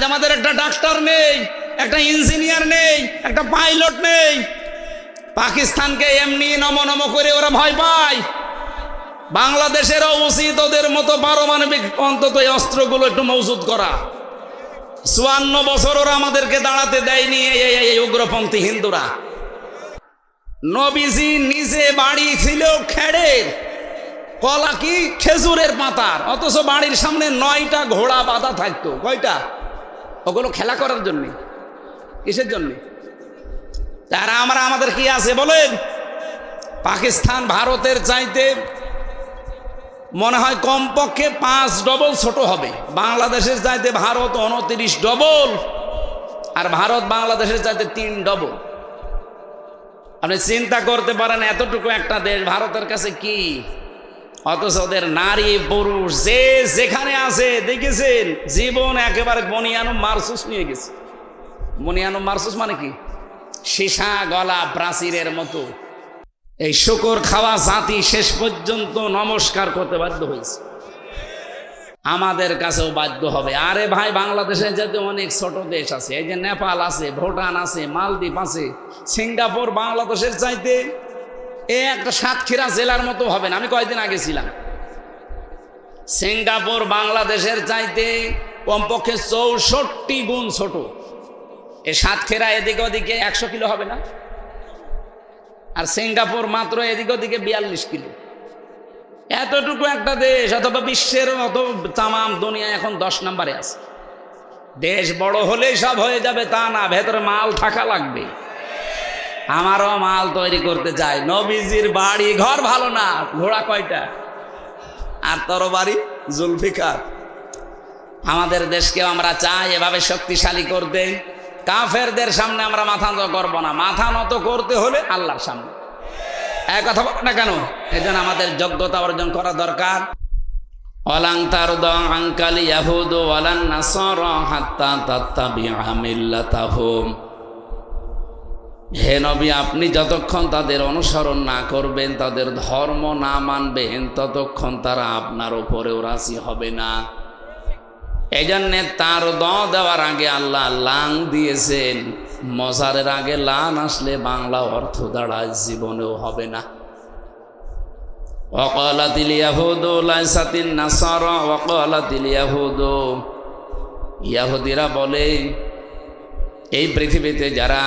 আজ আমাদের একটা ডাক্তার নেই, একটা ইঞ্জিনিয়ার নেই, একটা পাইলট নেই। পাকিস্তানকে এমনি নমো নমো করে ওরা ভয় পায়। বাংলাদেশেরও উচিত ওদের মতো পারমাণবিক অন্তত এই অস্ত্রগুলো একটু মজুত করা। 54 বছর ওরা আমাদেরকে দাঁড়াতে দেয়নি এই উগ্রপন্থী হিন্দুরা। নবীজি নিজে বাড়ি ছিল খেড়ের, কলা কি খেজুরের পাতার, অথচ বাড়ির সামনে 9টা ঘোড়া বাঁধা থাকতো। কয়টা? ওগুলো খেলা করার জন্য। কিসের জন্য? তারা আমাদের কি আছে বলেন? পাকিস্তান ভারতের চাইতে মনে হয় কমপক্ষে 5 ডবল ছোট হবে। বাংলাদেশের চাইতে ভারত 29 ডবল, আর ভারত বাংলাদেশের চাইতে 3 ডবল। আপনি চিন্তা করতে পারেন, এতটুকু একটা দেশ ভারতের কাছে কি, অথচ ওদের নারী পুরুষ যে যেখানে আছে দেখেছেন জীবন একেবারে বনিয়ানুম মারসুস নিয়ে গেছে। বনিয়ানুম মারসুস মানে কি? সীসা গলা প্রাচীরের মতো। এই শুকর খাওয়া জাতি শেষ পর্যন্ত নমস্কার করতে বাধ্য হয়েছে। আমাদের কাছেও বাধ্য হবে। আরে ভাই, বাংলাদেশে যাতে অনেক ছোট দেশ আছে, এই যে নেপাল আছে, ভুটান আছে, মালদ্বীপ আছে, সিঙ্গাপুর বাংলাদেশের চাইতে একটা সাতক্ষীরা জেলার মতো হবে না। আমি কয়েকদিন আগে ছিলাম। সিঙ্গাপুর বাংলাদেশের চাইতে কমপক্ষে 64 গুণ ছোট। এই সাতক্ষীরা এদিকে ওদিকে 100 কিলো হবে না, আর সিঙ্গাপুর মাত্র এদিকে ওদিকে 42 কিলো। এতটুকু একটা দেশ, অথবা বিশ্বের অত তামাম দুনিয়া এখন 10 নম্বরে আছে। দেশ বড় হলেই সব হয়ে যাবে তা না, ভেতরে মাল থাকা লাগবে। আমারও মাল তৈরি করতে চাই। নবীজির বাড়ি ঘর ভালো না, ঘোড়া কয়টা, আর তরবারি জুলফিকার। আমাদের দেশকেও আমরা চাই এভাবে শক্তিশালী করতে। কাফেরদের সামনে আমরা মাথা নত করবো না। মাথা নত করতে হলে আল্লাহর সামনে। এক কথা বল না কেন? এই জন্য আমাদের যোগ্যতা অর্জন করা দরকার। ওয়ালান তারদা আনকাল ইয়াহুদ ওয়ালান নাসারা হাত্তা তাত্তাবিআ মিল্লাতাহুম। হে নবী, আপনি যতক্ষণ তাদের অনুসরণ না করবেন, তাদের ধর্ম না মানবেন, ততক্ষণ তারা আপনার উপরেও রাজি হবে না। এই জন্যে তার দেওয়ার আগে আল্লাহ লাং দিয়েছেন। মজারের আগে লান আসলে বাংলা অর্থ দাঁড়ায় জীবনেও হবে না। ওয়াকালাতিল ইয়াহুদু লাইসাতিন নাসারা ওয়াকালাতিল ইয়াহুদু। ইহুদিরা বলে এই পৃথিবীতে যারা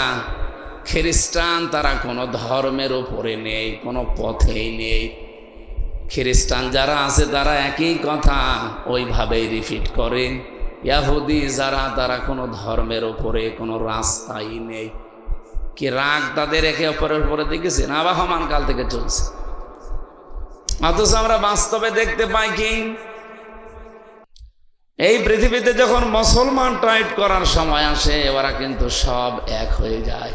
খ্রিস্টান তারা কোনো ধর্মের উপরে নেই, কোনো পথেই নেই। খ্রিস্টান যারা আছে তারা একই কথা ওইভাবেই রিপিট করে। ইহুদি যারা, তারা কোনো ধর্মের উপরে কোনো রাস্তাই নেই। কি রাগ তাদের একে অপরের উপরে দেখেছেন, আবাহমান কাল থেকে চলছে। অথচ আমরা বাস্তবে দেখতে পাই কি, এই পৃথিবীতে যখন মুসলমান টাইট করার সময় আসে, ওরা কিন্তু সব এক হয়ে যায়।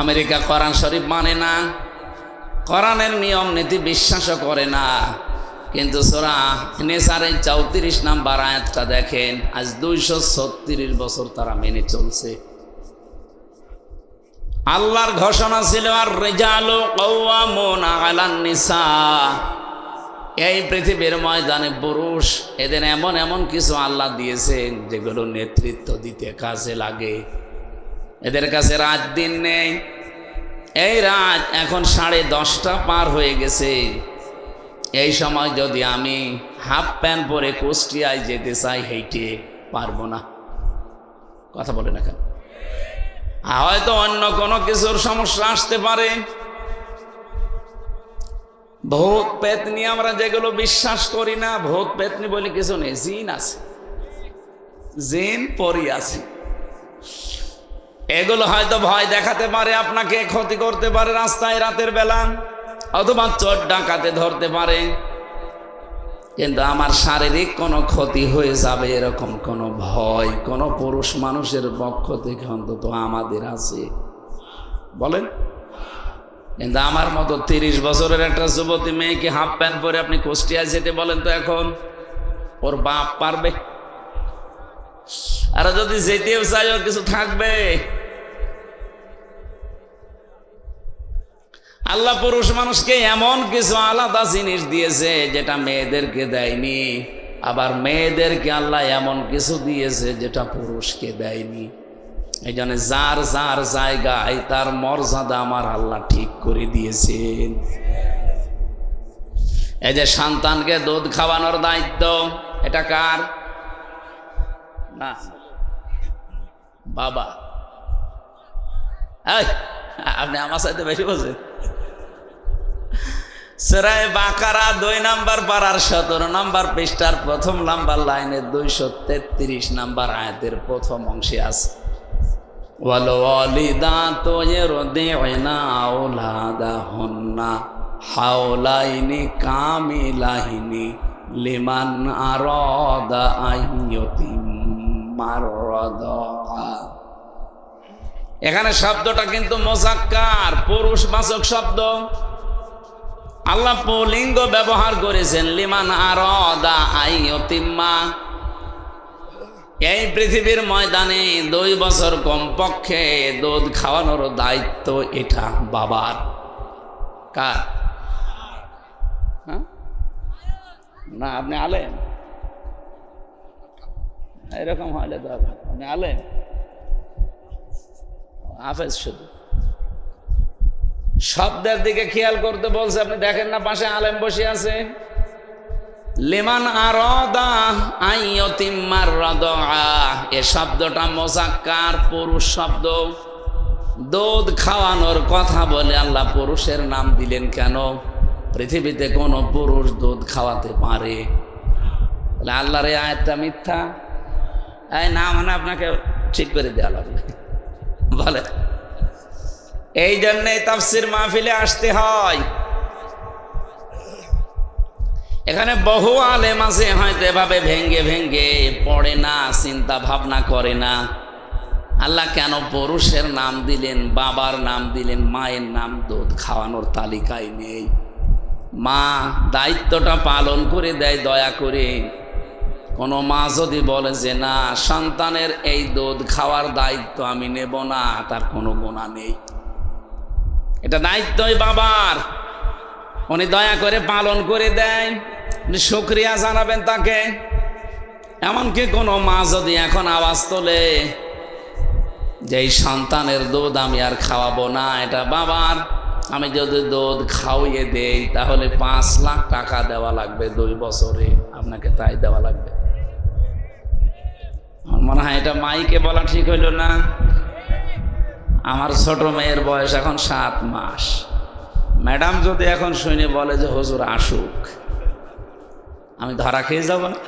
আমেরিকা কোরআন শরীফ মানে না, কোরআনের নিয়ম নীতি বিশ্বাসও করে না, কিন্তু সূরা নিসার 34 নাম্বার আয়াতটা দেখেন, আজ 236 বছর তারা মেনে চলছে। আল্লাহর ঘোষণা ছিল আর রিজালু কাওয়ামুনা আলান নিসা। এই পৃথিবীর ময়দানে পুরুষ, এদের এমন এমন কিছু আল্লাহ দিয়েছেন যেগুলো নেতৃত্ব দিতে কাজে লাগে। এদের কাছে রাত দিন নেই। এই রাত এখন 10:30 পার হয়ে গেছে। এই সময় যদি আমি হাফ প্যান্ট পরে কুষ্টিয়ায় যেতে চাই, হেঁটে পারবো না। কথা বলে না কেন? হয়তো অন্য কোনো কিছুর সমস্যা আসতে পারে। ভূত পেতনি আমরা যেগুলো বিশ্বাস করি না, ভূত পেতনি বলে কিছু নেই। জিন আছে, জিন পরি আছে। এগুলো হয়তো ভয় দেখাতে পারে, আপনাকে ক্ষতি করতে পারে রাস্তায় রাতের বেলা, অথবা চোর ডাকাতে ধরতে পারে। কিন্তু আমার শারীরিক কোনো ক্ষতি হয়ে যাবে এরকম কোনো ভয় কোনো পুরুষ মানুষের পক্ষ থেকে অন্তত আমাদের আছে বলেন? কিন্তু আমার মতো 30 বছরের একটা যুবতী মেয়েকে হাফ প্যান্ট পরে আপনি কুষ্টিয়ায় যেতে বলেন তো এখন ওর বাপ পারবে? আর যদি যেতেও চাই ওর কিছু থাকবে? আল্লাহ পুরুষ মানুষকে এমন কিছু আলাদা জিনিস দিয়েছে যেটা মেয়েদেরকে দেয়নি। আবার মেয়েদেরকে আল্লাহ এমন কিছু দিয়েছে যেটা পুরুষকে দেয়নি। এই জন্য যার যার জায়গায় তার মর্যাদা আমার আল্লাহ ঠিক করে দিয়েছেন। এই যে সন্তানকে দুধ খাওয়ানোর দায়িত্ব, এটা কার? না, বাবা। আপনি আমার সাথে বেশি বলছেন। সূরা বাকারা 2 নম্বর পারার 17 নম্বর পৃষ্ঠার 1 নম্বর লাইনের 233 নম্বর আয়াতের প্রথম অংশে আছে, ওয়াল ওয়ালিদাতু ইরদি'না আওলাদাহুন্না হাওলাইনি কামিলাইনি লিমান আরাদা আইয়ুতিম্মার রাদা। এখানে শব্দটা কিন্তু মুযাক্কার, পুরুষবাচক শব্দ। আল্লাহ পুল্লিঙ্গ ব্যবহার করেছেন, লিমান আরাদা আইয়ুতিম্মা। এই পৃথিবীর ময়দানে 2 বছর কমপক্ষে দুধ খাওয়ানোর দায়িত্ব এটা বাবার। কার? না, আপনি আলেম, এরকম হলে তো আপনি আলেম, হাফেজ। শুধু শব্দের দিকে খেয়াল করতে বলছে, আপনি দেখেন না পাশে আলেম বসে আছে। লিমান আরাদা আইয়ুতিম্মার রাদা, এ শব্দটা মুযাক্কার, পুরুষ শব্দ। দুধ খাওয়ানোর কথা বলে আল্লাহ পুরুষের নাম দিলেন কেন? পৃথিবীতে কোন পুরুষ দুধ খাওয়াতে পারে? আল্লাহর এই আয়াতটা মিথ্যা? না মানে আপনাকে ঠিক করে দেওয়া লাগবে বলে। এই জন্যই তাফসীর মাহফিলে আসতে হয়। এখানে বহু আলেম আছে হয়তো এভাবে ভেঙ্গে ভেঙ্গে পড়ে না, চিন্তা ভাবনা করে না আল্লাহ কেন পুরুষের নাম দিলেন, বাবার নাম দিলেন, মায়ের নাম দুধ খাওয়ানোর তালিকায় নেই। মা দায়িত্বটা পালন করে দেয় দয়া করে। কোনো মা যদি বলে যে না, সন্তানের এই দুধ খাওয়ার দায়িত্ব আমি নেব না, তার কোনো গুনাহ নেই। এটা দায়িত্বই বাবার, উনি দয়া করে পালন করে দেয়, উনি শুকরিয়া জানাবেন তাকে। এমনকি কোনো মা যদি এখন আওয়াজ তোলে যে এই সন্তানের দুধ আমি আর খাওয়াবো না, এটা বাবার, আমি যদি দুধ খাওয়িয়ে দেই তাহলে 5 লাখ টাকা দেওয়া লাগবে 2 বছরে, আপনাকে তাই দেওয়া লাগবে। আমার মনে হয় এটা মাইকে বলা ঠিক হইল না। আমার ছোট মেয়ের বয়স এখন 7 মাস। ম্যাডাম যদি এখন শুনে বলে যে হুজুর আসুক, আমি ধরা খেয়ে যাব না?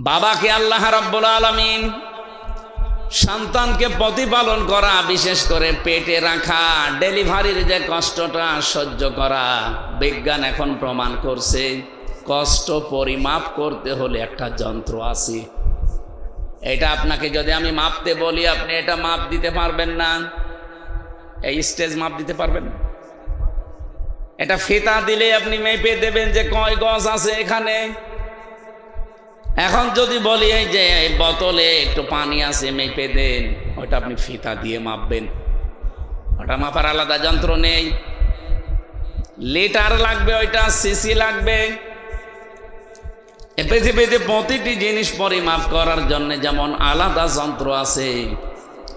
বাবাকে আল্লাহ রাব্বুল আলামিন সন্তানকে প্রতিপালন করা, বিশেষ করে পেটে রাখা, ডেলিভারির যে কষ্টটা সহ্য করা, বিজ্ঞান এখন প্রমাণ করছে কষ্ট পরিমাপ করতে হলে একটা যন্ত্র আছে। এটা আপনাকে যদি আমি মাপতে বলি, আপনি এটা মাপ দিতে পারবেন না। এই স্টেজ মাপ দিতে পারবেন না। এটা ফিতা দিলে আপনি মেপে দেবেন যে কয় গজ আছে এখানে। এখন যদি বলি এই যে এই বোতলে একটু পানি আছে, মেপে দেন, ওটা আপনি ফিতা দিয়ে মাপবেন। ওটা মাপার আলাদা যন্ত্র নেই। লিটার লাগবে, ওইটা সিসি লাগবে। পৃথিবীতে প্রতিটি জিনিস পরিমাপ করার জন্য যেমন আলাদা যন্ত্র আছে,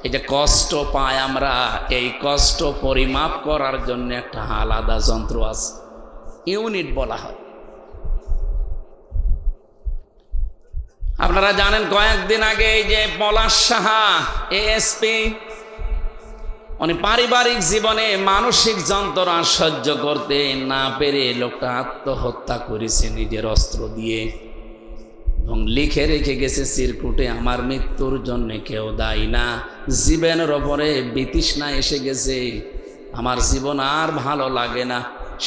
এই যে কষ্ট পাই আমরা, এই কষ্ট পরিমাপ করার জন্য একটা আলাদা যন্ত্র আছে, ইউনিট বলা হয়। আপনারা জানেন কয়েকদিন আগে এই যে পলাশ সাহা এএসপি, উনি পারিবারিক জীবনে মানসিক যন্ত্রণা সহ্য করতে না পেরে লোকটা আত্মহত্যা করেছে নিজের অস্ত্র দিয়ে, এবং লিখে রেখে গেছে চিরকুটে, আমার মৃত্যুর জন্য কেউ দায়ী না, জীবনের ওপরে বিতৃষ্ণা এসে গেছে, আমার জীবন আর ভালো লাগে না,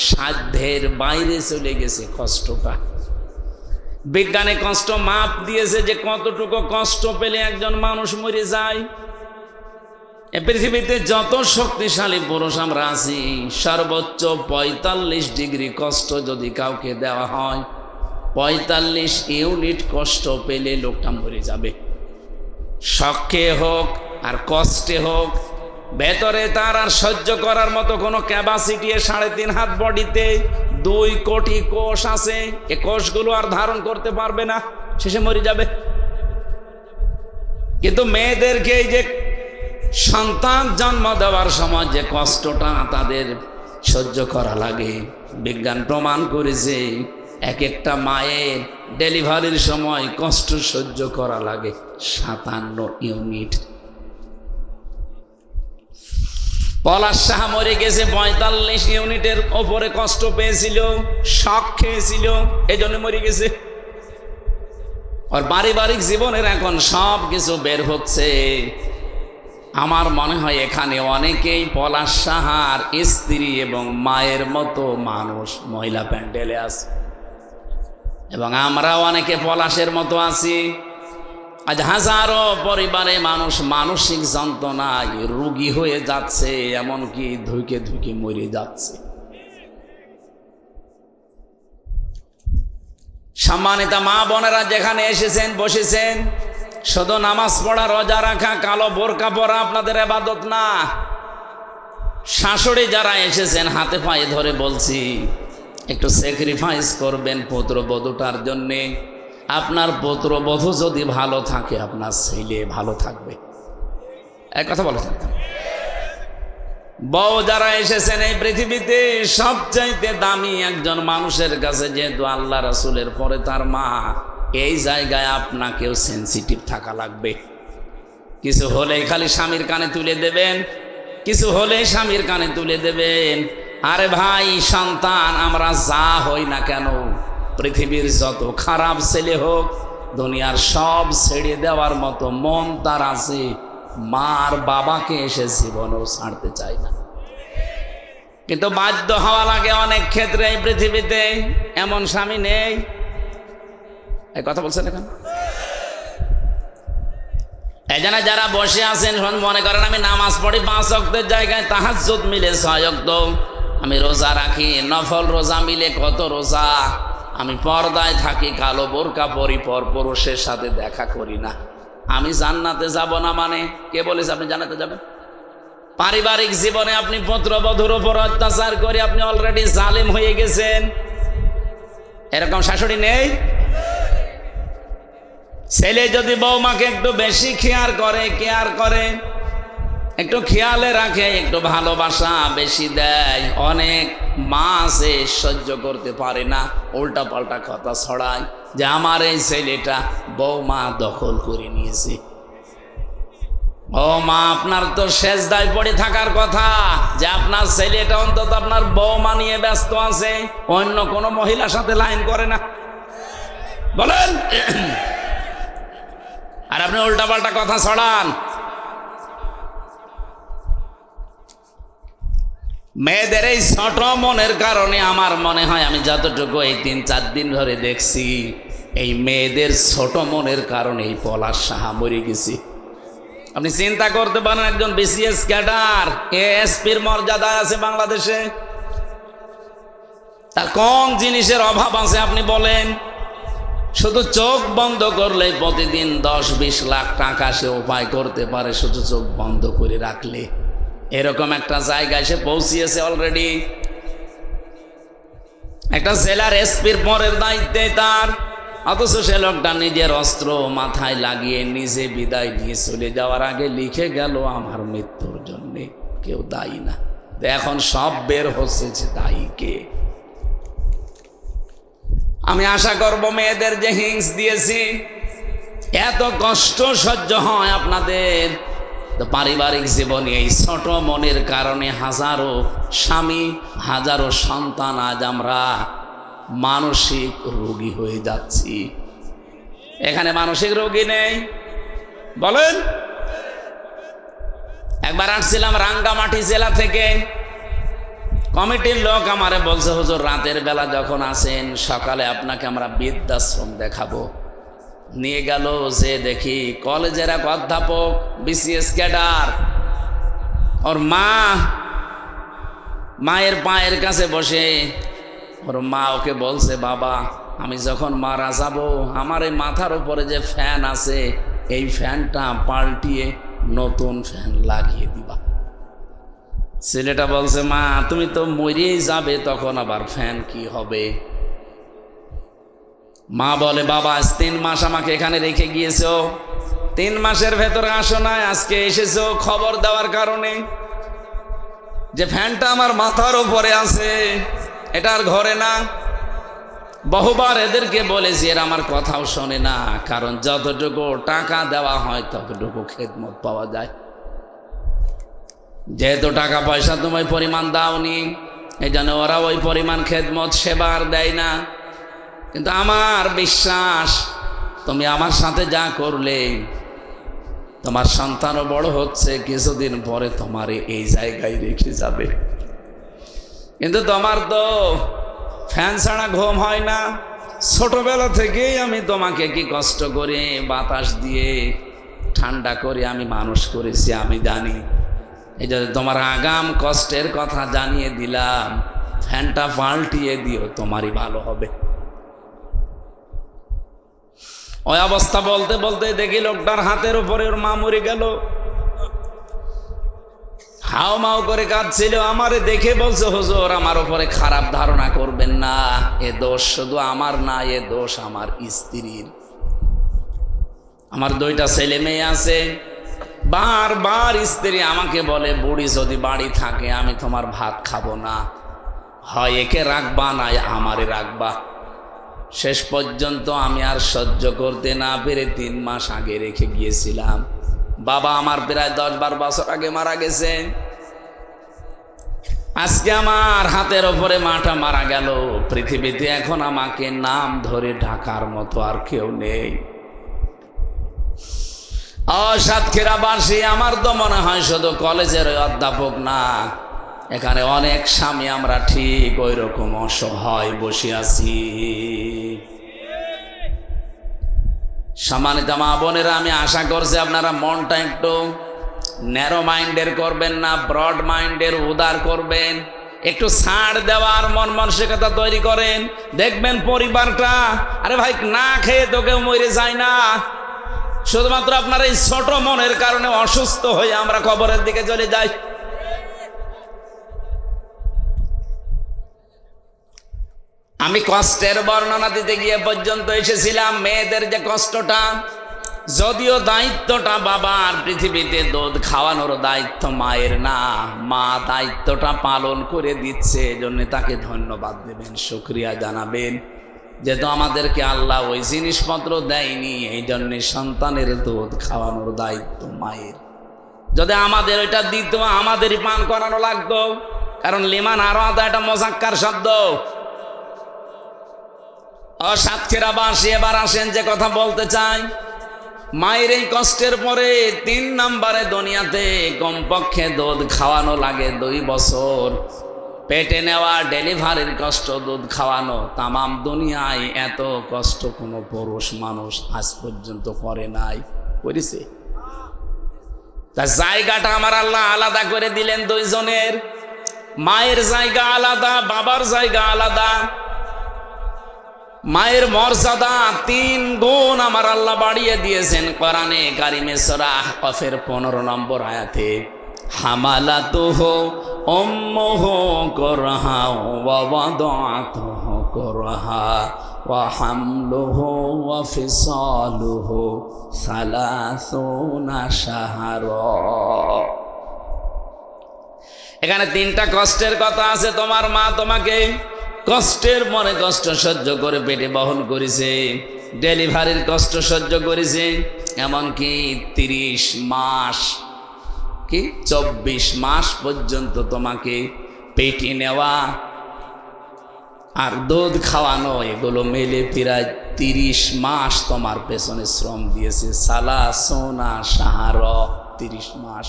সাধ্যের বাইরে চলে গেছে কষ্টটা। বিজ্ঞানে কষ্ট মাপ দিয়েছে যে কতটুকু কষ্ট পেলে একজন মানুষ মরে যায়। এ পৃথিবীতে যত শক্তিশালী পুরুষ আমরা আছি, সর্বোচ্চ 45 ডিগ্রি কষ্ট যদি কাউকে দেওয়া হয়, 45 ইউনিট কষ্ট পেলে লোকটা মরে যাবে। শখে হোক আর কষ্টে হোক, ভেতরে তার আর সহ্য করার মতো কোনো ক্যাপাসিটি 3.5 হাত বডিতে 2 কোটি কোষ আছে। এই কোষগুলো আর ধারণ করতে পারবে না, শেষে মরে যাবে। কিন্তু মেয়েদেরকে এই যে সন্তান জন্ম দেওয়ার সময় যে কষ্টটা তাদের সহ্য করা লাগে, বিজ্ঞান প্রমাণ করেছে এক একটা মায়ের ডেলিভারির সময় কষ্ট সহ্য করা লাগে 57 ইউনিট। পলাশ সাহা মরে গেছে 45 ইউনিটের ওপরে কষ্ট পেয়েছিল, শক খেয়েছিল, এই জন্য মরে গেছে। আর পারিবারিক জীবনের এখন সব কিছু বের হচ্ছে। আমার মনে হয় এখানে অনেকেই পলাশ সাহার স্ত্রী এবং মায়ের মতো মানুষ মহিলা প্যান্ডেলে আছে, এবং আমরা অনেকে পলাশের মতো আছি। আজ হাজারো পরিবারে মানুষ মানসিক যন্ত্রণায় রোগী হয়ে যাচ্ছে, এমনকি ধুকে ধুকে মরে যাচ্ছে। সম্মানিত মা বোনেরা যেখানে এসেছেন বসেছেন, শুধু নামাজ পড়া, রোজা রাখা, কালো বোরকা পরা আপনাদের ইবাদত না। শাশুড়ি যারা এসেছেন হাতে পায়ে ধরে বলছি, একটু স্যাক্রিফাইস করবেন পুত্রবধূটার জন্যে। আপনার পুত্রবধূ যদি ভালো থাকে আপনার ছেলে ভালো থাকবে। এক কথা বলেছেন। বউ যারা এসেছেন এই পৃথিবীতে সবচাইতে দামি একজন মানুষের কাছে, যেহেতু আল্লাহ রাসূলের পরে তার মা, এই জায়গায় আপনাকেও সেন্সিটিভ থাকা লাগবে। কিছু হলেই খালি স্বামীর কানে তুলে দেবেন, কিছু হলেই স্বামীর কানে তুলে দেবেন। আরে ভাই, সন্তান আমরা যা হই না কেন, পৃথিবীর যত খারাপ ছেলে হোক, দুনিয়ার সব ছেড়ে দেওয়ার মতো মন তার আছে। মার বাবাকে এসে জীবনও ছাড়তে চায় না, কিন্তু বাধ্য হওয়া লাগে অনেক ক্ষেত্রে। এই পৃথিবীতে এমন স্বামী নেই। এই কথা বলছেন এখন। এই জন্য যারা বসে আছেন মনে করেন আমি নামাজ পড়ি 5 ওয়াক্তের জায়গায় তাহাজ্জুদ মিলে 6 ওয়াক্ত, আমি রোজা রাখি, নফল রোজা মিলে কত রোজা, আমি পর্দায় থাকি, কালো বোরকা পরি, পর পুরুষের সাথে দেখা করি না, আমি জান্নাতে যাব না। মানে কে বলেছে আপনি জান্নাতে যাবেন? পারিবারিক জীবনে আপনি পুত্রবধূর উপর অত্যাচার করে আপনি অলরেডি জালেম হয়ে গেছেন। এরকম শাশুড়ি নেই? ছেলে যদি বৌমাকে একটু বেশি কেয়ার করে, একটু খেয়ালে রাখে, একটু ভালোবাসা বেশি দেয়, অনেক মা আছে সহ্য করতে পারে না, উল্টা পাল্টা কথা ছড়ায় যে আমার এই ছেলেটা বৌমা দখল করে নিয়েছে। ও মা, আপনার তো সেজদায় পড়ে থাকার কথা যে আপনার ছেলেটা অন্তত আপনার বৌমা নিয়ে ব্যস্ত আছে, অন্য কোনো মহিলার সাথে লাইন করে না, বলেন। আর আপনি উল্টাপাল্টা কথা ছড়ান। মেয়েদের এই ছোট মনের কারণে আমার মনে হয়, আমি যতটুকু এই 3-4 দিন ধরে দেখছি, এই মেয়েদের ছোট মনের কারণে এই পলাশ সাহা মরে গেছে। আপনি চিন্তা করতে পারেন, একজন বিসিএস ক্যাডার, এএসপির মর্যাদায় আছে বাংলাদেশে, তার কোন জিনিসের অভাব আছে আপনি বলেন? শুধু চোখ বন্ধ করলে প্রতিদিন 10-20 লাখ টাকা সে উপায় করতে পারে, শুধু চোখ বন্ধ করে রাখলে। এরকম একটা জায়গায় সে পৌঁছিয়েছে অলরেডি। একটা জেলার এসপির পরের দায়িত্বে তার, অথচ সে লোকটা নিজের অস্ত্র মাথায় লাগিয়ে নিজে বিদায় নিয়ে চলে যাওয়ার আগে লিখে গেল আমার মৃত্যুর জন্যে কেউ দায়ী না। এখন সব বের হচ্ছে যে দায়ী কে। আমি আশা করব মেয়েদের যে হিংস দিয়েছি, এত কষ্ট সহ্য হয় আপনাদের, তো পারিবারিক জীবনে এই ছোট মনের কারণে হাজারো স্বামী, হাজারো সন্তান আজ আমরা মানসিক রোগী হয়ে যাচ্ছি। এখানে মানসিক রোগী নেই বলেন? একবার আসছিলাম রাঙ্গামাটি জেলা থেকে, কমিটির লোক আমারে বলছে, হুজুর রাতের বেলা যখন আসেন সকালে আপনাকে আমরা বৃদ্ধাশ্রম দেখাবো। নিয়ে গেল, যে দেখি কলেজের এক অধ্যাপক, বিসিএস ক্যাডার, ওর মায়ের পায়ের কাছে বসে ওর মা ওকে বলছে, বাবা আমি যখন মারা যাব আমার এই মাথার উপরে যে ফ্যান আছে এই ফ্যানটা পাল্টিয়ে নতুন ফ্যান লাগিয়ে দিবা। ছেলেটা বলছে, মা তুমি তো মরেই যাবে, তখন আবার ফ্যান কি হবে? মা বলে, বাবা আজ 3 মাস আমাকে এখানে রেখে গিয়েছো, 3 মাসের ভেতরে আসো নাই, আজকে এসেছো খবর দেওয়ার কারণে যে ফ্যানটা আমার মাথার উপরে আছে, এটার ঘরে না। বহুবার এদেরকে বলেছি, এরা আমার কথাও শোনে না, কারণ যতটুকু টাকা দেওয়া হয় ততটুকু খেদমত পাওয়া যায়। যেহেতু টাকা পয়সা তুমি ওই পরিমাণ দাওনি, এই জন্য ওরা ওই পরিমাণ খেদমত সেবার দেয় না। কিন্তু আমার বিশ্বাস, তুমি আমার সাথে যা করলে, তোমার সন্তানও বড় হচ্ছে, কিছুদিন পরে তোমার এই জায়গায় রেখে যাবে। কিন্তু তোমার তো ফ্যান ছাড়া ঘুম হয় না। ছোটবেলা থেকেই আমি তোমাকে কি কষ্ট করে বাতাস দিয়ে ঠান্ডা করে আমি মানুষ করেছি, আমি জানি। এই জন্য তোমার আগাম কষ্টের কথা জানিয়ে দিলাম, ফ্যানটা পাল্টিয়ে দিও, তোমারই ভালো হবে। ওই অবস্থা বলতে বলতে দেখি লোকটার হাতের উপরে ওর মা মরে গেল। হাও মাও করে কাঁদছিল। আমারে দেখে বলছে, হুজুর আমার উপরে খারাপ ধারণা করবেন না, এ দোষ শুধু আমার না, এ দোষ আমার স্ত্রীর। আমার 2টা ছেলে মেয়ে আছে। বারবার স্ত্রী আমাকে বলে, বুড়ি যদি বাড়ি থাকে আমি তোমার ভাত খাবো না, হয় একে রাখবা না আমারে রাখবা। শেষ পর্যন্ত আমি আর সহ্য করতে না পেরে 3 মাস আগে রেখে গিয়েছিলাম। বাবা আমার প্রায় 10-12 বছর আগে মারা গেছে। আজকে আমার হাতের ওপরে মাটা মারা গেল। পৃথিবীতে এখন আমাকে নাম ধরে ঢাকার মতো আর কেউ নেই। সাতক্ষীরাবাসী, আমার তো মনে হয় শুধু কলেজের অধ্যাপক না, এখানে অনেক স্বামী আমরা ঠিক ওই রকম অসহায় বসে আছি। সম্মানিত মা বোনেরা, আমি আশা করছি আপনারা মনটা একটু ন্যারো মাইন্ডের করবেন না, ব্রড মাইন্ডের উদার করবেন। একটু ছাড় দেওয়ার মন মানসিকতা তৈরি করেন। দেখবেন পরিবারটা, আরে ভাই না খেয়ে তো কেউ মরে যায় না, শুধুমাত্র আপনার এই ছোট মনের কারণে অসুস্থ হয়ে আমরা কবরের দিকে চলে যাই। আমি কষ্টের বর্ণনা দিতে গিয়ে পর্যন্ত এসেছিলাম মেয়েদের যে কষ্টটা। যদিও দায়িত্বটা বাবার, পৃথিবীতে দুধ খাওয়ানোর দায়িত্ব মায়ের না, মা দায়িত্বটা পালন করে দিচ্ছে, এজন্য তাকে ধন্যবাদ দেবেন, শুকরিয়া জানাবেন। যেহেতু আমাদেরকে আল্লাহ ওই জিনিসপত্র দেয়নি, এই জন্য সন্তানের দুধ খাওয়ানোর দায়িত্ব মায়ের। যদি আমাদের ওইটা দিত, আমাদেরই পান করানো লাগতো, কারণ লিমান আরো আদা এটা মোজাক্কার শব্দ। সাতক্ষীরাবাসী, এবার আসেন যে কথা বলতে চাই। মায়ের এই কষ্টের পরে 3 নম্বরে দুনিয়াতে কমপক্ষে দুধ খাওয়ানো লাগে 2 বছর। পেটে নেওয়া, ডেলিভারির কষ্ট, দুধ খাওয়ানো, তামাম দুনিয়ায় এত কষ্ট কোনো পুরুষ মানুষ আজ পর্যন্ত করে নাই, করেছে? তার জায়গাটা আমার আল্লাহ আলাদা করে দিলেন 2 জনের। মায়ের জায়গা আলাদা, বাবার জায়গা আলাদা। মায়ের মর্যাদা 3 গুণ আমার আল্লাহ বাড়িয়ে দিয়েছেন কোরআনে কারিমে সূরা আহকাফের 15 নম্বর আয়াতে। হামালাতুহু উম্মুহু কুরহা ওয়া ওয়াদাআতুহু কুরহা ওয়া হামলুহু ওয়া ফিসালুহু 30 শাহরা। এখানে 3টা কষ্টের কথা আছে। তোমার মা তোমাকে কষ্টের মনে কষ্ট সহ্য করে পেটে বহন করেছে, ডেলিভারির কষ্ট সহ্য করেছে, এমনকি 30 মাস, কি 24 মাস পর্যন্ত তোমাকে পেটে নেওয়া আর দুধ খাওয়ানো, এগুলো মেলে প্রায় 30 মাস তোমার পেছনে শ্রম দিয়েছে। সালা সোনা সাহার 30 মাস।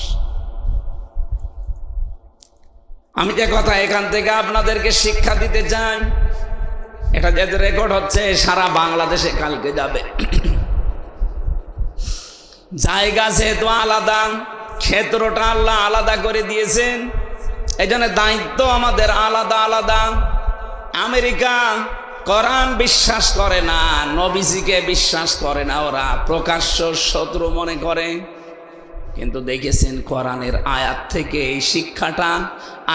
আমি যে কথা এখান থেকে আপনাদেরকে শিক্ষা দিতে চাই, এটা যে রেকর্ড হচ্ছে সারা বাংলাদেশে কালকে যাবে। জায়গা যেহেতু আলাদা, ক্ষেত্রটা আল্লাহ আলাদা করে দিয়েছেন, এই জন্য দায়িত্ব আমাদের আলাদা আলাদা। আমেরিকা কোরআন বিশ্বাস করে না, নবীজিকে বিশ্বাস করে না, ওরা প্রকাশ্য শত্রু মনে করে। কিন্তু দেখেছেন কোরআনের আয়াত থেকে এই শিক্ষাটা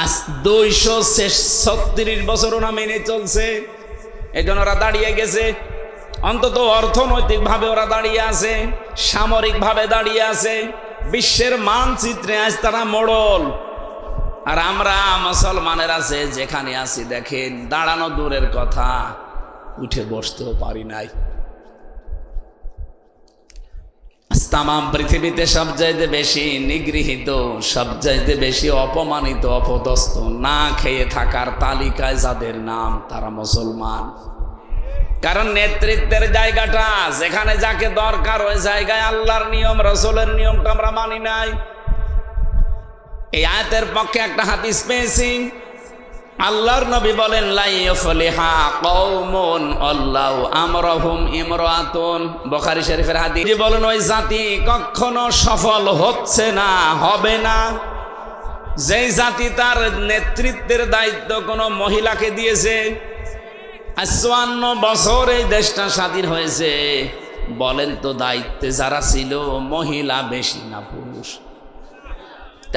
আজ 236 বছর ওরা মেনে চলছে। এই জন্য ওরা দাঁড়িয়ে গেছে, অন্তত অর্থনৈতিকভাবে ওরা দাঁড়িয়ে আছে, সামরিকভাবে দাঁড়িয়ে আছে, বিশ্বের মানচিত্রে আজ তারা মোড়ল। আর আমরা মুসলমানের আছে যেখানে আছি দেখেন, দাঁড়ানো দূরের কথা, উঠে বসতেও পারি নাই। তামাম পৃথিবীতে সবচাইতে বেশি নিগৃহীত, সবচাইতে বেশি অপমানিত, অপদস্থ, না খেয়ে থাকার তালিকায় যাদের নাম, তারা মুসলমান। কারণ নেতৃত্বের জায়গাটা যেখানে যাকে দরকার ওই জায়গায় আল্লাহর নিয়ম রাসূলের নিয়মটা আমরা মানি নাই। এই আয়াতের পক্ষে একটা হাদিস পেয়েছি, আল্লাহর নবী বলেন লা ইফলিহা কওমুন আল্লাহু আমরহুম ইমরাতুন, বুখারী শরীফের হাদিস। বলেন ওই জাতি কখনো সফল হচ্ছে না, হবে না, যেই জাতি তার নেতৃত্বের দায়িত্ব কোনো মহিলাকে দিয়েছে। ৫৪ বছর এই দেশটা স্বাধীন হয়েছে, বলেন তো দায়িত্বে যারা ছিল মহিলা বেশি না পুরুষ?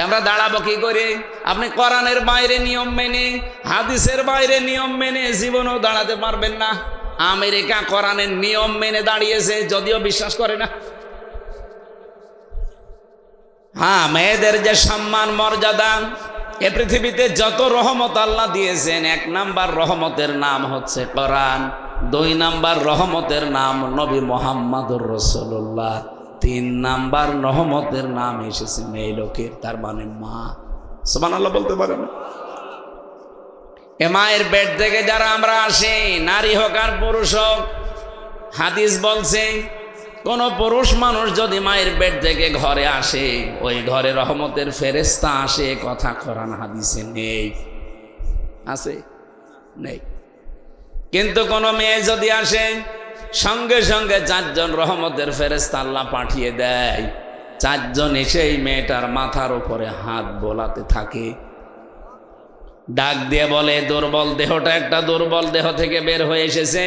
আমরা দাঁড়াবো কি করে? আপনি কোরআনের বাইরে নিয়ম মেনে, হাদিসের বাইরে নিয়ম মেনে জীবনেও দাঁড়াতে পারবেন না। আমেরিকা কোরআনের নিয়ম মেনে দাঁড়িয়েছে, যদিও বিশ্বাস করে না। হ্যাঁ, মেয়েদের যে সম্মান মর্যাদা, এ পৃথিবীতে যত রহমত আল্লাহ দিয়েছেন, 1 নাম্বার রহমতের নাম হচ্ছে কোরআন, 2 নাম্বার রহমতের নাম নবী মুহাম্মদুর রাসূলুল্লাহ, 3 নাম্বার রহমতের নাম এসেছে মেয়ে লোকের, তার মানে মা। সুবহানাল্লাহ বলতে পারেন? এ মায়ের পেট থেকে যারা আমরা আসি, নারী হোক আর পুরুষ হোক, হাদিস বলছে কোন পুরুষ মানুষ যদি মায়ের পেট থেকে ঘরে আসে, ওই ঘরে রহমতের ফেরেশতা আসে, কথা কোরআন হাদিসে নেই। আছে? নেই। কিন্তু কোন মেয়ে যদি আসে, সঙ্গে সঙ্গে 4 জন রহমতের ফেরেশতা আল্লাহ পাঠিয়ে দেয়। 4 জন এসে এই মেয়েটার মাথার উপরে হাত বোলাতে থাকে, ডাক দিয়ে বলে দুর্বল দেহটা একটা দুর্বল দেহ থেকে বের হয়ে এসেছে।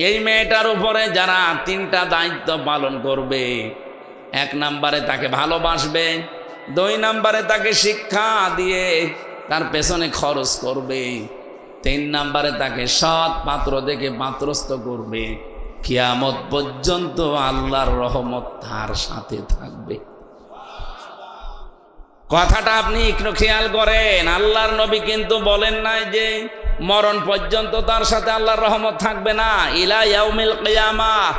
এই মেয়েটার উপরে যারা 3টা দায়িত্ব পালন করবে, 1 নাম্বারে তাকে ভালোবাসবে, 2 নাম্বারে তাকে শিক্ষা দিয়ে তার পেছনে খরচ করবে, 3 নাম্বারে তাকে সৎ পাত্র দেখে পাত্রস্থ করবে, কিয়ামত পর্যন্ত আল্লাহর রহমত তার সাথে থাকবে। কথাটা আপনি একটু খেয়াল করেন, আল্লাহর নবী কিন্তু বলেন নাই যে মরণ পর্যন্ত তার সাথে আল্লাহর রহমত থাকবে না। ইলা ইয়াউমিল কিয়ামাহ,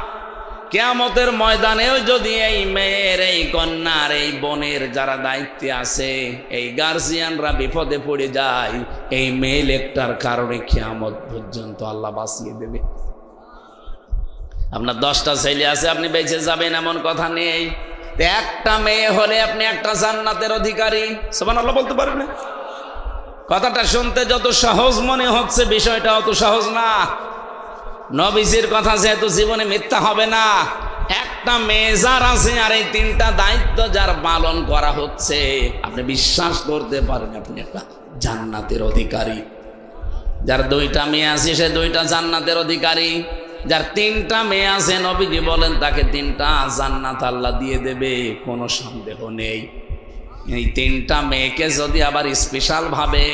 কিয়ামতের ময়দানেও যদি এই মেয়ের, এই কন্যার, এই বোনের যারা দায়িত্বে আছে, এই গার্জিয়ানরা বিপদে পড়ে যায়, এই মেয়ে লোকটার কারণে কিয়ামত পর্যন্ত আল্লাহ বাঁচিয়ে দেবে। আপনার 10টা ছেলে আছে, আপনি বেঁচে যাবেন এমন কথা নেই। একটা মেয়ে হলে আপনি একটা জান্নাতের অধিকারী। সুবহানাল্লাহ বলতে পারেন না? কথাটা শুনতে যত সহজ মনে হচ্ছে, বিষয়টা অত সহজ না। নবীজির কথা যেহেতু জীবনে মিথ্যা হবে না, একটা মেয়ে যার আছে আর এই 3টা দায়িত্ব যার পালন করা হচ্ছে, আপনি বিশ্বাস করতে পারেন আপনি একটা জান্নাতের অধিকারী। যার 2টা মেয়ে আছে সে 2টা জান্নাতের অধিকারী। যার 3টা মেয়ে আছে, নবীজি বলেন তাকে 3টা জান্নাত আল্লাহ দিয়ে দেবে, কোনো সন্দেহ নেই। এই 3টা মেয়েকে যদি আবার স্পেশাল ভাবে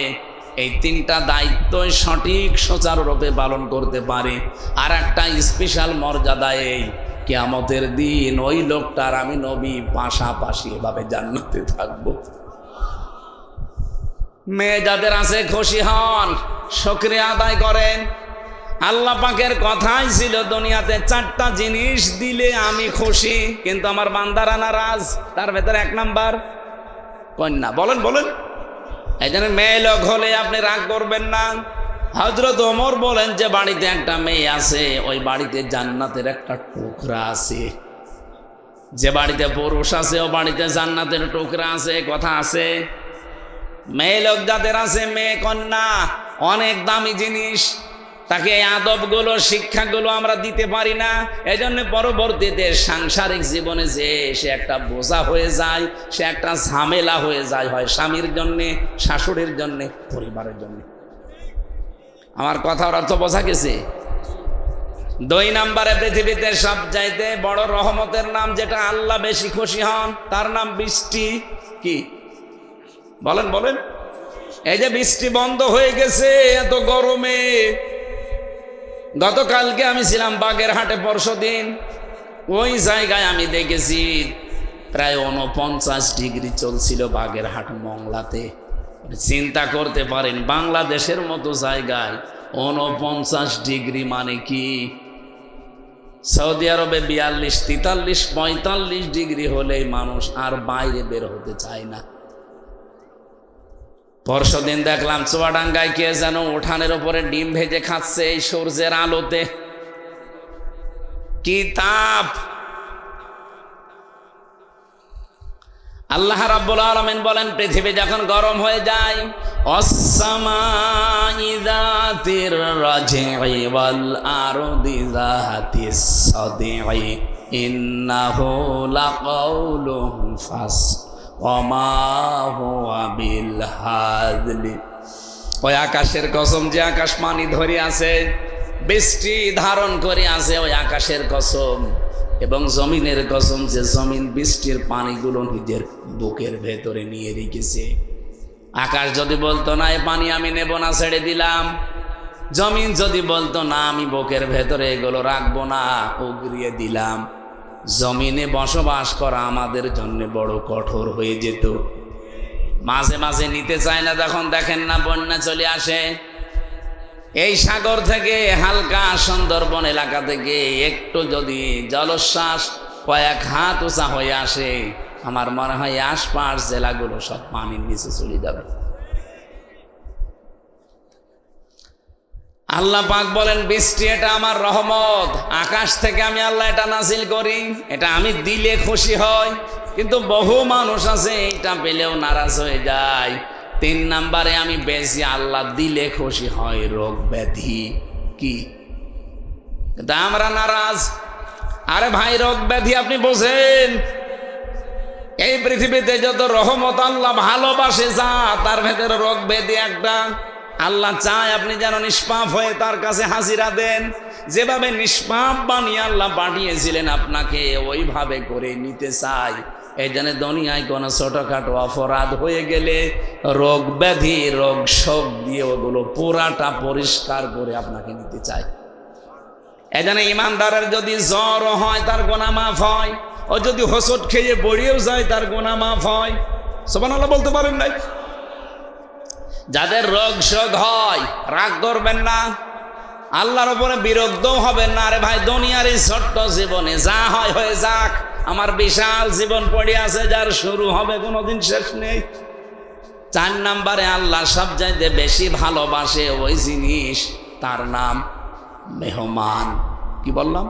এই 3টা দায়িত্বই সঠিক সুচারুরূপে পালন করতে পারে, আর একটা স্পেশাল মর্যাদা, এই কিয়ামতের দিন ওই লোকটার আমি নবী পাশাপাশি এভাবে জান্নাতে থাকবো। মেয়ে যাদের আছে খুশি হন, শুকরিয়া আদায় করেন। আল্লাহ পাকের কথাই ছিল দুনিয়াতে 4টা জিনিস দিলে আমি খুশি, কিন্তু আমার বান্দারা নারাজ। তার ভেতরে 1 নাম্বার কন্যা। বলেন বলেন, এই জন্য মেয়ে লোক হলে আপনি রাগ করবেন না। হযরত ওমর বলেন যে বাড়িতে একটা মেয়ে আছে, ওই বাড়িতে জান্নাতের একটা টুকরা আছে। যে বাড়িতে পুরুষ আছে, ও বাড়িতে জান্নাতের টুকরা আছে, কথা আছে। মেয়ে লোক যাদের আছে, মেয়ে কন্যা অনেক দামি জিনিস, তাকে এই আদবগুলো, শিক্ষাগুলো আমরা দিতে পারি না। এই জন্য পরবর্তীতে সাংসারিক জীবনে যে সে একটা বোঝা হয়ে যায়, সে একটা ঝামেলা হয়ে যায়, হয় স্বামীর জন্যে, শাশুড়ির জন্যে, পরিবারের জন্যে। আমার কথার অর্থ বোঝা গেছে? দুই নম্বরে পৃথিবীতে সবচাইতে বড় রহমতের নাম, যেটা আল্লাহ বেশি খুশি হন, তার নাম বৃষ্টি। কি বলেন বলেন? এই যে বৃষ্টি বন্ধ হয়ে গেছে এত গরমে। গতকালকে আমি ছিলাম বাগেরহাটে, পরশুদিন ওই জায়গায় আমি দেখেছি প্রায় 49 ডিগ্রি চলছিল বাগেরহাট মংলাতে। চিন্তা করতে পারেন, বাংলাদেশের মতো জায়গায় 49 ডিগ্রি মানে কি? সৌদি আরবে 42, 43, 45 ডিগ্রি হলেই মানুষ আর বাইরে বের হতে চায় না। পরশুদিন দেখলাম চুয়াডাঙ্গায় কে যেন উঠানের উপরে ডিম ভেজে খাচ্ছে এই সূর্যের আলোতে। কি তাপ! আল্লাহ রাব্বুল আলামিন বলেন, পৃথিবী যখন গরম হয়ে যায়, অস-সামাই যাতির রাজি'i ওয়াল আরদি যাতিস সাদি'i ইন্নাহু লাকাউলুন ফাসল ওয়া মা হুয়া বিল হাযলি। ওই আকাশের কসম, যে আকাশ পানি ধরে আছে, বৃষ্টি ধারণ করে আছে, ওই আকাশের কসম, এবং জমিনের কসম, যে জমিন বৃষ্টির পানিগুলো নিজের বুকের ভেতরে নিয়ে রেখেছে। আকাশ যদি বলতো না এই পানি আমি নেব না, ছেড়ে দিলাম, জমিন যদি বলতো না আমি বুকের ভেতরে এগুলো রাখবো না, উগরিয়ে দিলাম, জমিনে বসবাস করা আমাদের জন্য বড় কঠোর হয়ে যেত। মাঝে মাঝে নিতে চায় না, যখন দেখেন না বন্যা চলে আসে। এই সাগর থেকে হালকা সুন্দরবন এলাকা থেকে একটু যদি জলোচ্ছ্বাস কয়েক হাত উঁচা হয়ে আসে, আমার মনে হয় আশপাশ জেলাগুলো সব পানির নিচে চলে যাবে। আল্লাহ পাক বলেন, বৃষ্টি এটা আমার রহমত, আকাশ থেকে আমি আল্লাহ এটা নাজিল করি, এটা আমি দিলে খুশি হয়। কিন্তু বহু মানুষ আছে এটা পেলেও নারাজ হয়ে যায়। 3 নম্বরে আমি বেশি আল্লাহ দিলে খুশি হয় রোগ ব্যাধি। কি? কিন্তু আমরা নারাজ। আরে ভাই, রোগ ব্যাধি আপনি বোঝেন? এই পৃথিবীতে যত রহমত আল্লাহ ভালোবাসে যা, তার ভেতরে রোগ ব্যাধি একটা। আল্লাহ চায় আপনি যেন নিষ্পাপ হয়ে তার কাছে হাজিরা দেন। যেভাবে নিষ্পাপ বানিয়ে আল্লাহ পাঠিয়েছিলেন আপনাকে, ওইভাবে করে নিতে চাই। এই জন্য দুনিয়ায় কোনো ছোটখাটো অপরাধ হয়ে গেলে রোগ ব্যাধি, রোগ শোক দিয়ে ওগুলো পুরাটা পরিষ্কার করে আপনাকে নিতে চায়। এই জন্য ইমানদারের যদি জ্বর হয় তার গুনাহ মাফ হয়, ও যদি হোঁচট খেয়ে পড়েও যায় তার গুনাহ মাফ হয়। সুবহানাল্লাহ বলতে পারেন নাই? যাদের রোগ শোক হয় রাগ করবেন না, আল্লাহর উপরে বিরক্তও হবেন না। আরে ভাই, দুনিয়ার এই ছোট্ট জীবনে যা হয় হয়ে যাক, আমার বিশাল জীবন পড়ে আছে যার শুরু হবে কোনোদিন শেষ নেই। 4 নম্বরে আল্লাহ সবচাইতে বেশি ভালোবাসে ওই জিনিস, তার নাম মেহমান। কি বললাম?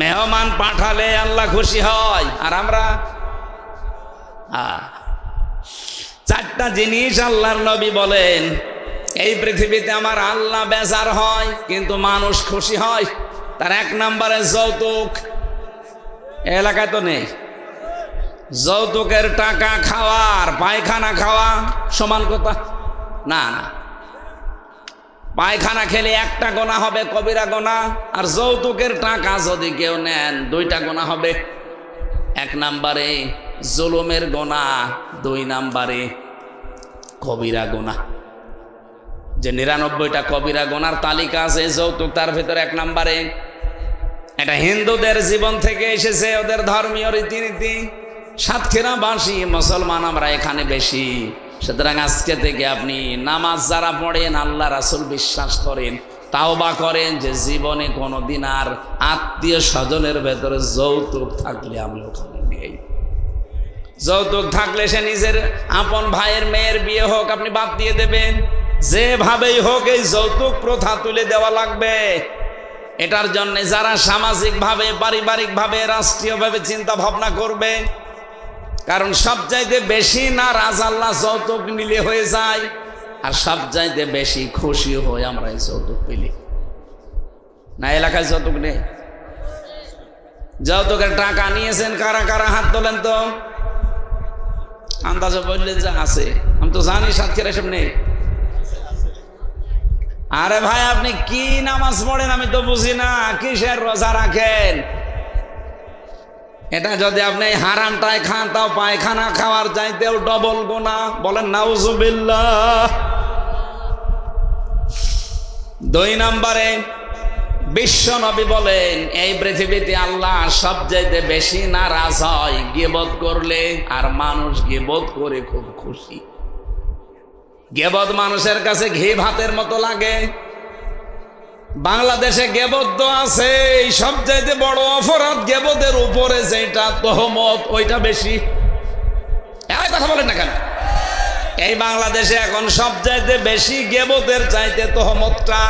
মেহমান পাঠালে আল্লাহ খুশি হয়। আর আমরা 4টা জিনিস আল্লাহর নবী বলেন, এই পৃথিবীতে আমার আল্লাহ বেজার হয় কিন্তু মানুষ খুশি হয়। তার 1 নম্বরে যৌতুক। এলাকায় তো নেই। যৌতুকের টাকা খাওয়ার পায়খানা খাওয়া সমান কথা না। না, পায়খানা খেলে একটা গোনা হবে, কবিরা গোনা। আর যৌতুকের টাকা যদি কেউ নেন 2টা গোনা হবে। 1 নম্বরে জুলুমের গোনা, 2 নম্বরে কবিরা গোনা। যে 99টা কবিরা গোনার তালিকা আছে, যৌতুক তার ভেতরে 1 নম্বরে। এটা হিন্দুদের জীবন থেকে এসেছে, ওদের ধর্মীয় রীতিনীতি। সাতক্ষীরাবাসী মুসলমান আমরা এখানে বেশি, সুতরাং আজকে থেকে আপনি নামাজ যারা পড়েন, আল্লাহ রাসূল বিশ্বাস করেন, তাওবা করেন যে জীবনে কোনোদিন আর আত্মীয় স্বজনের ভেতরে যৌতুক থাকলে আমি ওখানে নেই। যৌতুক থাকলে সে নিজের আপন ভাইয়ের মেয়ের বিয়ে হোক আপনি বাদ দিয়ে দেবেন। যেভাবেই হোক এই যৌতুক প্রথা তুলে দেওয়া লাগবে। এটার জন্য যারা সামাজিকভাবে, পারিবারিকভাবে, রাষ্ট্রীয়ভাবে চিন্তা ভাবনা করবে, কারণ সবচাইতে বেশি নারাজ আল্লাহ যৌতুক নিলে হয়ে যায়, আর সবচাইতে বেশি খুশি হই আমরা এই যৌতুক পেলে। না এলাকায় যৌতুক নেই? যৌতুকের টাকা নিয়েছেন কারা কারা? হাত তোলেন তো। আন্দাজে বললেন যে আছে। আমি তো জানি সাতক্ষীরা এসব নেই। আরে ভাই আপনি কি নামাজ পড়েন আমি তো বুঝি না, কিসের রোজা রাখেন? এটা যদি আপনি হারামটাই খান তাও পায়খানা খাওয়ার চাইতেও ডবল গুনাহ। বলেন নাউজুবিল্লাহ। 2 নম্বরে বিশ্ব নবী বলেন এই পৃথিবীতে আল্লাহ সবচাইতে বেশি নারাজ হয় গীবত করলে, আর মানুষ গীবত করে খুব খুশি। গীবত মানুষের কাছে ঘি ভাতের মতো লাগে। বাংলাদেশে গীবত তো আছে, সবচাইতে বড় অপরাধ গীবতের উপরে যেটা তহমত, ওইটা বেশি। এই কথা বলেন না কেন? এই বাংলাদেশে এখন সবচাইতে বেশি গীবতের চাইতে তহমতটা।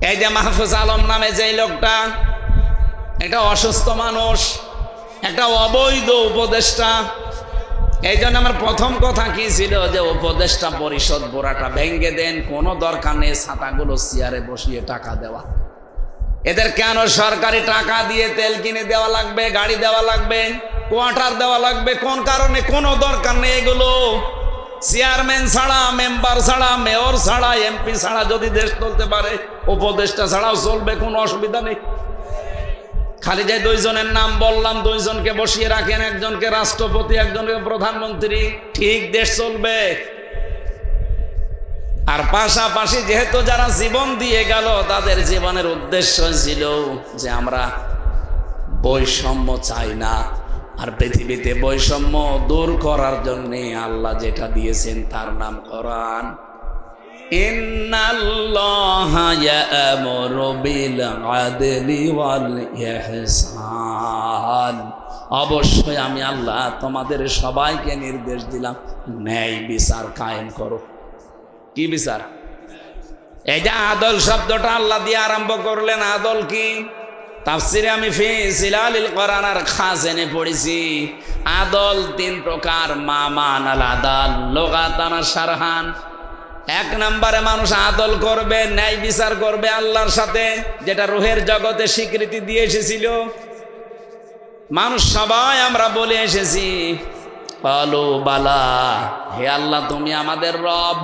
এই যে মাহফুজ আলম নামে যে লোকটা, একটা অসুস্থ মানুষ, একটা অবৈধ উপদেষ্টা। এই জন্য আমার প্রথম কথা কি ছিল যে উপদেষ্টা পরিষদ বোরাটা ভেঙ্গে দেন, কোনো দরকার নেই ছাতাগুলো চেয়ারে বসিয়ে টাকা দেওয়া। এদের কেন সরকারি টাকা দিয়ে তেল কিনে দেওয়া লাগবে, গাড়ি দেওয়া লাগবে, কোয়ার্টার দেওয়া লাগবে? কোন কারণে? কোনো দরকার নেই এগুলো। চেয়ারম্যান ছাড়া, মেম্বার ছাড়া, মেয়র ছাড়া, এমপি ছাড়া যদি দেশ চলতে পারে, উপদেষ্টা ছাড়াও চলবে, কোনো অসুবিধা নেই। খালি যে 2 জনের নাম বললাম, 2 জনকে বসিয়ে রাখেন, একজনকে রাষ্ট্রপতি, একজনকে প্রধানমন্ত্রী, ঠিক দেশ চলবে। আর পাশাপাশি যেহেতু যারা জীবন দিয়ে গেল, তাদের জীবনের উদ্দেশ্য ছিল যে আমরা বৈষম্য চাই না। আর পৃথিবীতে বৈষম্য দূর করার জন্য আল্লাহ যেটা দিয়েছেন তার নাম কোরআন। ইন্নাল্লাহা ইয়া'মুরু বিল আদলি ওয়াল ইহসান। অবশ্যই আমি আল্লাহ তোমাদের সবাইকে নির্দেশ দিলাম ন্যায় বিচার কায়েম করো। কি বিচার? এই যে আদল শব্দটা আল্লাহ দিয়ে আরম্ভ করলেন। আদল কি? তাফসিরে আমি ফি জিলালিল কোরআন আর খাজেনে পড়েছি। আদল 3 প্রকার। মামান আল আদাল লুগাতান শারহান। 1 নম্বরে মানুষ আদল করবে, ন্যায় বিচার করবে আল্লাহর সাথে, যেটা রূহের জগতে স্বীকৃতি দিয়ে এসেছিল। মানুষ সবাই আমরা বলে এসেছি বলো বালা, হে আল্লাহ তুমি আমাদের রব।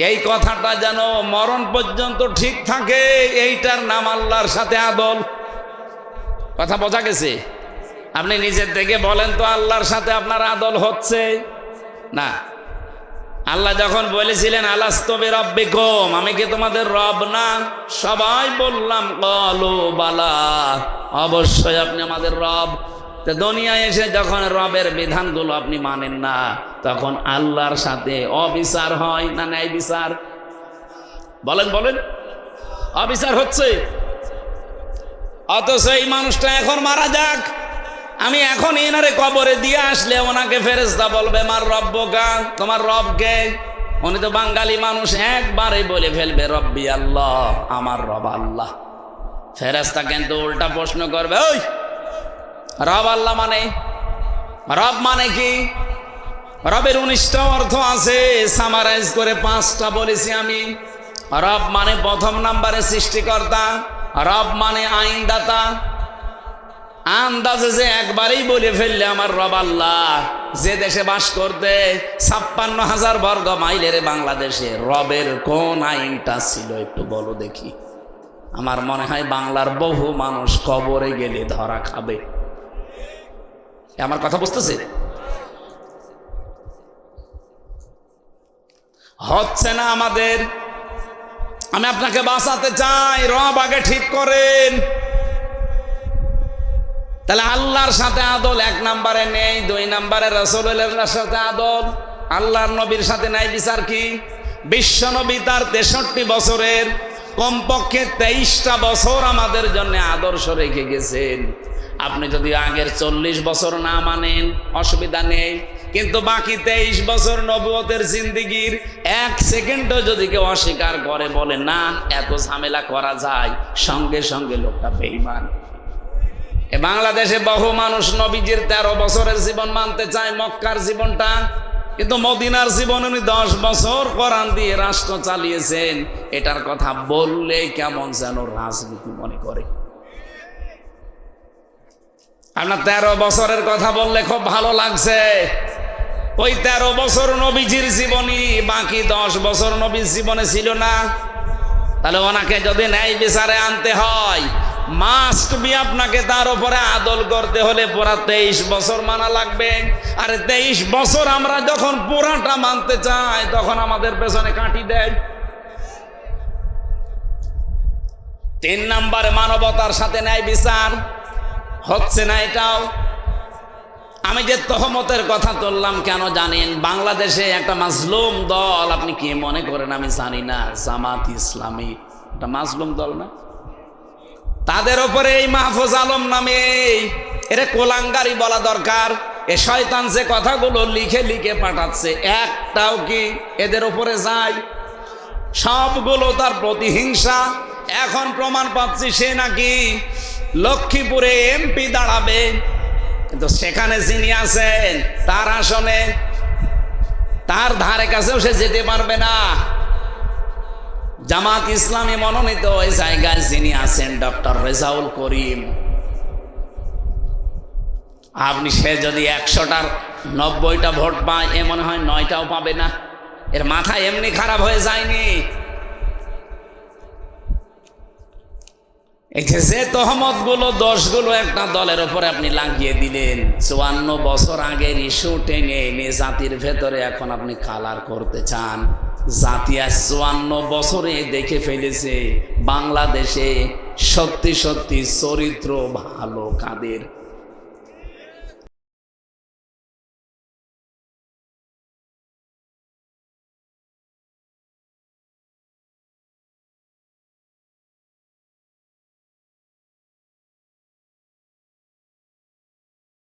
এই কথাটা যেন মরণ পর্যন্ত ঠিক থাকে, এইটার নাম আল্লাহর সাথে আদল। কথা বোঝা গেছে? আপনি নিজের থেকে বলেন তো আল্লাহর সাথে আপনার আদল হচ্ছে না? আল্লাহ যখন বলেছিলেন আলাস্তু বিরাব্বিকুম, আমি কি তোমাদের রব না? সবাই বললাম ক্বালু বালা, অবশ্যই আপনি আমাদের রব। তো দুনিয়ায় এসে যখন রবের বিধানগুলো আপনি মানেন না, তখন আল্লাহর সাথে অবিচার হয় না ন্যায় বিচার? বলেন বলেন, অবিচার হচ্ছে। অথচ এই মানুষটা এখন মারা যাক, আমি এখন এনারে কবরে দিয়ে আসলে ওনাকে ফেরেশতা বলবে মার রব্বকা, তোমার রবকে। উনি তো বাঙালি মানুষ, একবারে বলে ফেলবে রব্বি আল্লাহ, আমার রব আল্লাহ। ফেরেশতা কিন্তু উল্টা প্রশ্ন করবে, ওই রব আল্লাহ মানে? রব মানে কি? রবের 19টা অর্থ আছে, সামারাইজ করে 5টা বলেছি আমি। রব মানে 1 নম্বরে সৃষ্টিকর্তা। রব মানে আইনদাতা। আন্দাজে যে একবারেই বলে ফেললে আমার রব আল্লাহ। যে দেশে বাস করতে 56,000 বর্গ মাইলের বাংলাদেশে রবের কোন আইনটা ছিল একটু বলো দেখি। আমার মনে হয় বাংলার বহু মানুষ কবরে গেলে ধরা খাবে। আমার কথা বুঝতেছে? হচ্ছে না আমাদের। আমি আপনাকে বাঁচাতে চাই, রব আগে ঠিক করেন। তাহলে আল্লাহর সাথে আদল 1 নম্বরে নেই। 2 নম্বরে রাসূলুল্লাহর সাথে আদল। আল্লাহর নবীর সাথে ন্যায় বিচার কি? বিশ্ব নবী তার 63 বছরের কমপক্ষে 23টা বছর আমাদের জন্য আদর্শ রেখে গেছেন। আপনি যদি আগের 40 বছর না মানেন অসুবিধা নেই, কিন্তু বাকি 23 বছর নবুয়তের জিন্দেগির 1 সেকেন্ডও যদি কেউ অস্বীকার করে, বলে না এত ঝামেলা করা যায়, সঙ্গে সঙ্গে লোকটা বেঈমান। বাংলাদেশে বহু মানুষ নবীজির 13 বছরের জীবন মানতে চায়, মক্কার জীবনটা, কিন্তু মদিনার জীবন উনি 10 বছর কোরআন দিয়ে রাষ্ট্র চালিয়েছেন। এটার কথা বললে কেমন যেন রাজনীতি মনে করে। আপনার 13 বছরের কথা বললে খুব ভালো লাগছে, ওই 13 বছর নবীজির জীবনী, বাকি 10 বছর নবীর জীবনে ছিল না। তাহলে ওনাকে যদি ন্যায় বিচারে আনতে হয়, মাস্ট বি আপনাকে তার উপরে আদল করতে হলে পুরা 23 বছর মানা লাগবে। আর 23 বছর আমরা যখন পুরাটা মানতে চাই, তখন আমাদের পেছনে কাঠি দেয়। 3 নম্বরে মানবতার সাথে ন্যায় বিচার হচ্ছে না। এটাও আমি যে তহমতের কথা তুললাম কেন জানেন? বাংলাদেশে একটা মাজলুম দল, আপনি কি মনে করেন আমি জানি না, জামাত ইসলামী একটা মাজলুম দল না? তাদের উপরে এই মাহফুজ আলম নামে এরা কোলাঙ্গারি বলা দরকার। এ শয়তান যে কথাগুলো লিখে লিখে পাঠাচ্ছে, একটাও কি এদের উপরে যায়? সবগুলো তার প্রতিহিংসা। এখন প্রমাণ পাচ্ছি সে নাকি লক্ষ্মীপুরে এমপি দাঁড়াবে, কিন্তু সেখানে যিনি আছেন তার আসনে, তার ধারে কাছেও সে যেতে পারবে না। জামাত ইসলামী মনোনীত ওই জায়গায় যিনি আছেন ডক্টর রেজাউল করিম, আপনি সে যদি 100টার 90টা ভোট পায়, এ মনে হয় 9টাও পাবে না। এর মাথা এমনি খারাপ হয়ে যায়নি। যে তহমত গুলো, দোষগুলো একটা দলের উপরে আপনি লাগিয়ে দিলেন, 54 বছর আগের ইস্যু টেনে এনে জাতির ভেতরে এখন আপনি কালার করতে চান। জাতি আজ 54 বছরে দেখে ফেলেছে বাংলাদেশে সত্যি সত্যি চরিত্র ভালো কাদের।